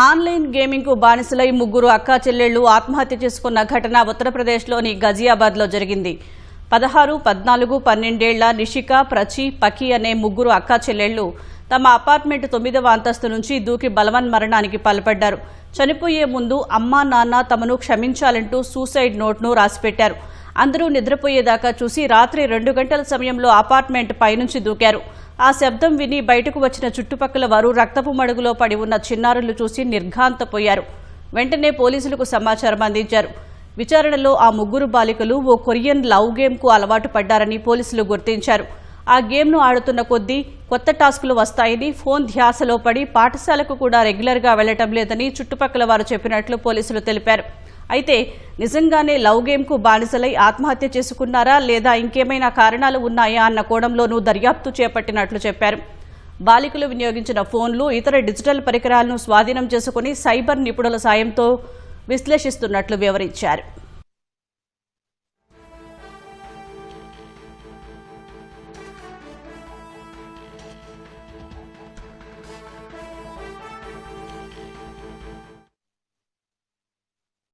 Online gaming కు బానిసలై ముగ్గురు అక్కా చెల్లెళ్లు ఆత్మహత్య చేసుకున్న ఘటన ఉత్తరప్రదేశ్లోని గజియాబాద్లో జరిగింది. 16, 14, 12 ఏళ్ల నిషిక, ప్రచి, పకి అనే ముగ్గురు అక్కా చెల్లెళ్లు తమ అపార్ట్మెంట్ 9వ అంతస్తు నుంచి దూకి బలవన్మరణానికి పాల్పడ్డారు. చనిపోయే ముందు అమ్మా నాన్న తమను క్షమించాలంటూ సూసైడ్ నోట్ను రాసిపెట్టారు. అందరూ నిద్రపోయేదాకా చూసి రాత్రి 2 గంటల సమయంలో అపార్ట్మెంట్ పైనుంచి దూకారు. ఆ శబ్దం విని బయటకు వచ్చిన చుట్టుపక్కల వారు రక్తపు మడుగులో పడి ఉన్న చిన్నారులు చూసి నిర్ఘాంతపోయారు. వెంటనే పోలీసులకు సమాచారం అందించారు. విచారణలో ఆ ముగ్గురు బాలికలు ఓ కొరియన్ లవ్ గేమ్కు అలవాటు పడ్డారని పోలీసులు గుర్తించారు. ఆ గేమ్ను ఆడుతున్న కొద్దీ కొత్త టాస్కులు వస్తాయని, ఫోన్ ధ్యాసలో పడి పాఠశాలకు కూడా రెగ్యులర్గా వెళ్లటం లేదని చుట్టుపక్కల వారు చెప్పినట్లు పోలీసులు తెలిపారు. అయితే నిజంగానే లవ్ గేమ్కు బానిసలై ఆత్మహత్య చేసుకున్నారా లేదా ఇంకేమైనా కారణాలు ఉన్నాయా అన్న కోణంలోనూ దర్యాప్తు చేపట్టినట్లు చెప్పారు. బాలికలు వినియోగించిన ఫోన్లు, ఇతర డిజిటల్ పరికరాలను స్వాధీనం చేసుకుని సైబర్ నిపుణుల సాయంతో విశ్లేషిస్తున్నట్లు వివరించారు.